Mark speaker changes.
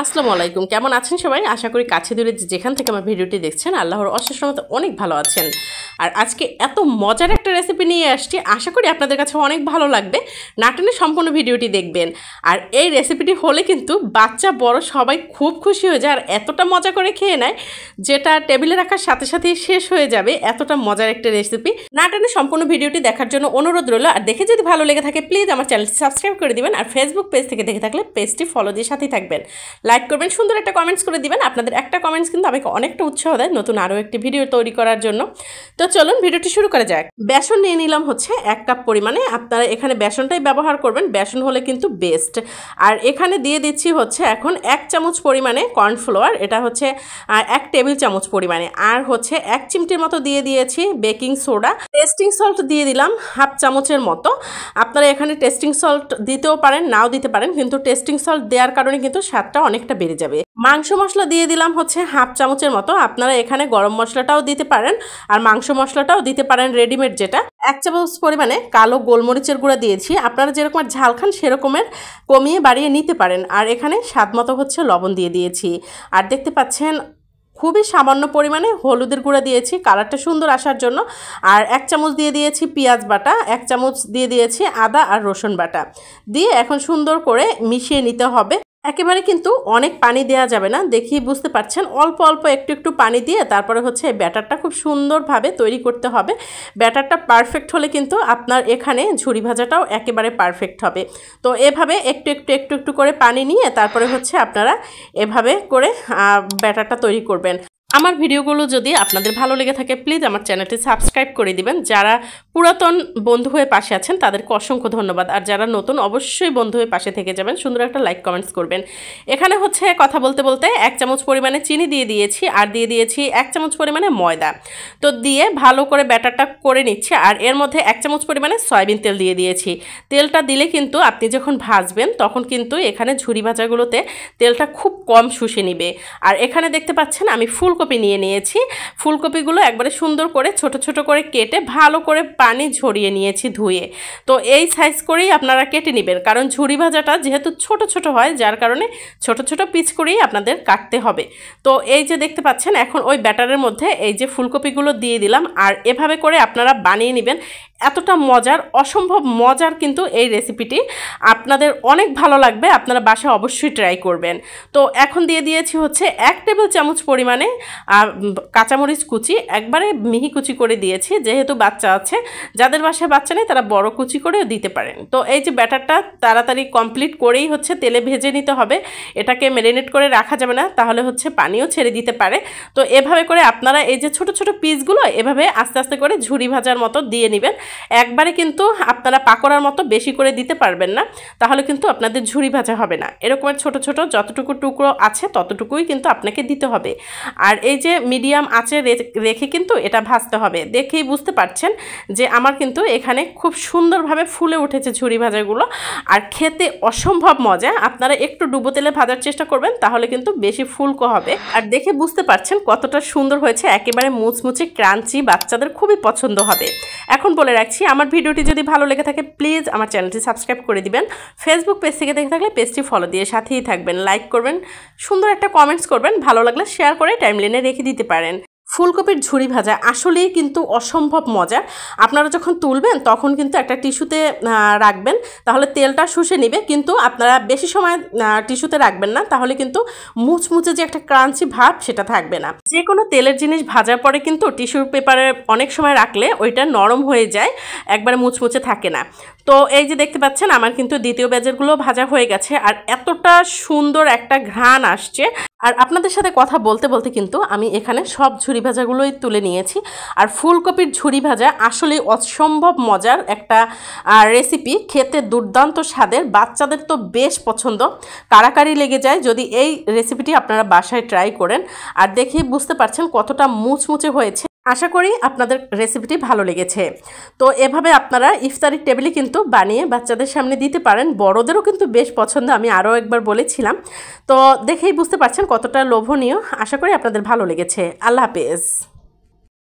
Speaker 1: আসসালামু আলাইকুম, কেমন আছেন সবাই? আশা করি কাছে দূরে যেখান থেকে আমার ভিডিওটি দেখছেন আল্লাহর অশেষ রহমতে অনেক ভালো আছেন। আর আজকে এত মজার একটা রেসিপি নিয়ে আসছি, আশা করি আপনাদের কাছে অনেক ভালো লাগবে। না টেনে সম্পূর্ণ ভিডিওটি দেখবেন। আর এই রেসিপিটি হলে কিন্তু বাচ্চা বড় সবাই খুব খুশি হয়ে যায় আর এতটা মজা করে খেয়ে নেয় যেটা টেবিলে রাখার সাথে সাথেই শেষ হয়ে যাবে। এতটা মজার একটা রেসিপি। না টেনে সম্পূর্ণ ভিডিওটি দেখার জন্য অনুরোধ রইল। আর দেখে যদি ভালো লেগে থাকে প্লিজ আমার চ্যানেলটি সাবস্ক্রাইব করে দিবেন। আর ফেসবুক পেজ থেকে দেখে থাকলে পেজটি ফলো দিয়ে সাথেই থাকবেন। লাইক করবেন, সুন্দর একটা কমেন্টস করে দিবেন। আপনাদের একটা কমেন্টস কিন্তু আমাকে অনেকটা উৎসাহ দেয় নতুন আরও একটি ভিডিও তৈরি করার জন্য। তো চলুন ভিডিওটি শুরু করা যাক। বেসন নিয়ে নিলাম হচ্ছে 1 কাপ পরিমাণে। আপনারা এখানে বেসনটাই ব্যবহার করবেন, বেসন হলে কিন্তু বেস্ট। আর এখানে দিয়ে দিচ্ছি হচ্ছে এখন 1 চামচ পরিমাণে কর্নফ্লাওয়ার, এটা হচ্ছে 1 টেবিল চামচ পরিমাণে। আর হচ্ছে 1 চিমটির মতো দিয়ে দিয়েছি বেকিং সোডা। টেস্টিং সল্ট দিয়ে দিলাম 1/2 চামচের মতো। আপনারা এখানে টেস্টিং সল্ট দিতেও পারেন, নাও দিতে পারেন, কিন্তু টেস্টিং সল্ট দেওয়ার কারণে কিন্তু স্বাদটা অনেকটা বেড়ে যাবে। মাংস মশলা দিয়ে দিলাম হচ্ছে 1/2 চামচের মতো। আপনারা এখানে গরম মশলাটাও দিতে পারেন আর মাংস মশলাটাও দিতে পারেন রেডিমেড যেটা। 1 চামচ পরিমাণে কালো গোলমরিচের গুঁড়া দিয়েছি। আপনারা যেরকম ঝাল খান সেরকমের কমিয়ে বাড়িয়ে নিতে পারেন। আর এখানে স্বাদ মতো হচ্ছে লবণ দিয়ে দিয়েছি। আর দেখতে পাচ্ছেন খুবই সামান্য পরিমাণে হলুদের গুঁড়া দিয়েছি কালারটা সুন্দর আসার জন্য। আর 1 চামচ দিয়ে দিয়েছি পেঁয়াজ বাটা, 1 চামচ দিয়ে দিয়েছি আদা আর রসুন বাটা দিয়ে এখন সুন্দর করে মিশিয়ে নিতে হবে। একেবারে কিন্তু অনেক পানি দেওয়া যাবে না, দেখি বুঝতে পারছেন, অল্প অল্প একটু একটু পানি দিয়ে তারপরে হচ্ছে ব্যাটারটা খুব সুন্দরভাবে তৈরি করতে হবে। ব্যাটারটা পারফেক্ট হলে কিন্তু আপনার এখানে ঝুরি ভাজাটাও একেবারে পারফেক্ট হবে। তো এভাবে একটু একটু একটু একটু করে পানি নিয়ে তারপরে হচ্ছে আপনারা এভাবে করে ব্যাটারটা তৈরি করবেন। আমার ভিডিওগুলো যদি আপনাদের ভালো লেগে থাকে প্লিজ আমার চ্যানেলটি সাবস্ক্রাইব করে দিবেন। যারা পুরাতন বন্ধু হয়ে পাশে আছেন তাদেরকে অসংখ্য ধন্যবাদ। আর যারা নতুন অবশ্যই বন্ধু হয়ে পাশে থেকে যাবেন, সুন্দর একটা লাইক কমেন্টস করবেন। এখানে হচ্ছে কথা বলতে বলতে 1 চামচ পরিমাণে চিনি দিয়ে দিয়েছি আর দিয়ে দিয়েছি 1 চামচ পরিমাণে ময়দা। তো দিয়ে ভালো করে ব্যাটারটা করে নিচ্ছি। আর এর মধ্যে 1 চামচ পরিমাণে সয়াবিন তেল দিয়ে দিয়েছি। তেলটা দিলে কিন্তু আপনি যখন ভাজবেন তখন কিন্তু এখানে ঝুরি ভাজাগুলোতে তেলটা খুব কম শুষে নিবে। আর এখানে দেখতে পাচ্ছেন আমি ফুলকপি নিয়ে নিয়েছি। ফুলকপিগুলো একবারে সুন্দর করে ছোট ছোট করে কেটে ভালো করে পানি ঝরিয়ে নিয়েছি ধুয়ে। তো এই সাইজ করেই আপনারা কেটে নেবেন, কারণ ঝুরি ভাজাটা যেহেতু ছোট ছোট হয় যার কারণে ছোট ছোট পিস করেই আপনাদের কাটতে হবে। তো এই যে দেখতে পাচ্ছেন এখন ওই ব্যাটারের মধ্যে এই যে ফুলকপিগুলো দিয়ে দিলাম। আর এভাবে করে আপনারা বানিয়ে নেবেন। এতটা মজার, অসম্ভব মজার কিন্তু এই রেসিপিটি আপনাদের অনেক ভালো লাগবে। আপনারা বাসায় অবশ্যই ট্রাই করবেন। তো এখন দিয়ে দিয়েছি হচ্ছে 1 টেবিল চামচ পরিমাণে কাঁচামরিচ কুচি, একবারে মিহি কুচি করে দিয়েছি। যেহেতু বাচ্চা আছে, যাদের বাসায় বাচ্চা নেই তারা বড় কুচি করেও দিতে পারেন। তো এই যে ব্যাটারটা তাড়াতাড়ি কমপ্লিট করেই হচ্ছে তেলে ভেজে নিতে হবে। এটাকে ম্যারিনেট করে রাখা যাবে না, তাহলে হচ্ছে পানিও ছেড়ে দিতে পারে। তো এভাবে করে আপনারা এই যে ছোট ছোট পিসগুলো এভাবে আস্তে আস্তে করে ঝুরি ভাজার মতো দিয়ে নেবেন। একবারে কিন্তু আপনারা পাকোড়ার মতো বেশি করে দিতে পারবেন না, তাহলে কিন্তু আপনাদের ঝুরি ভাজা হবে না। এরকমের ছোট ছোট যতটুকু টুকরো আছে ততটুকুই কিন্তু আপনাকে দিতে হবে। আর এই যে মিডিয়াম আঁচে রেখে কিন্তু এটা ভাজতে হবে। দেখেই বুঝতে পারছেন যে আমার কিন্তু এখানে খুব সুন্দরভাবে ফুলে উঠেছে ঝুরি ভাজাগুলো। আর খেতে অসম্ভব মজা। আপনারা একটু ডুবো তেলে ভাজার চেষ্টা করবেন, তাহলে কিন্তু বেশি ফুলকো হবে। আর দেখে বুঝতে পারছেন কতটা সুন্দর হয়েছে, একেবারে মুচমুচে ক্রাঞ্চি, বাচ্চাদের খুবই পছন্দ হবে। এখন বলে রাখছি, আমার ভিডিওটি যদি ভালো লেগে থাকে প্লিজ আমার চ্যানেলটি সাবস্ক্রাইব করে দিবেন। ফেসবুক পেজ থেকে দেখে থাকলে পেজটি ফলো দিয়ে সাথেই থাকবেন। লাইক করবেন, সুন্দর একটা কমেন্টস করবেন, ভালো লাগলে শেয়ার করে টাইমলাইনে রেখে দিতে পারেন। ফুলকপির ঝুরি ভাজা আসলেই কিন্তু অসম্ভব মজার। আপনারা যখন তুলবেন তখন কিন্তু একটা টিস্যুতে রাখবেন, তাহলে তেলটা শুষে নেবে। কিন্তু আপনারা বেশি সময় টিস্যুতে রাখবেন না, তাহলে কিন্তু মুচমুচে যে একটা ক্রাঞ্চি ভাব সেটা থাকবে না। যে কোনো তেলের জিনিস ভাজার পরে কিন্তু টিস্যুর পেপারে অনেক সময় রাখলে ওইটা নরম হয়ে যায়, একবারে মুচমুচে থাকে না। তো এই যে দেখতে পাচ্ছেন আমার কিন্তু দ্বিতীয় ব্যাচেরগুলো ভাজা হয়ে গেছে। আর এতটা সুন্দর একটা ঘ্রাণ আসছে। আর আপনাদের সাথে কথা বলতে বলতে কিন্তু আমি এখানে সব ঝুরি ভাজাগুলোই তুলে নিয়েছি। আর ফুলকপির ঝুরি ভাজা আসলে অসম্ভব মজার একটা রেসিপি, খেতে দুর্দান্ত স্বাদের, বাচ্চাদের তো বেশ পছন্দ, কারাকারি লেগে যায় যদি এই রেসিপিটি আপনারা বাসায় ট্রাই করেন। আর দেখে বুঝতে পারছেন কতটা মুচমুচে হয়েছে। আশা করি আপনাদের রেসিপিটি ভালো লেগেছে। তো এভাবে আপনারা ইফতারি টেবিলে কিন্তু বানিয়ে বাচ্চাদের সামনে দিতে পারেন, বড়দেরও কিন্তু বেশ পছন্দ, আমি আরও একবার বলেছিলাম। তো দেখেই বুঝতে পারছেন কতটা লোভনীয়। আশা করি আপনাদের ভালো লেগেছে। আল্লাহ হাফেজ।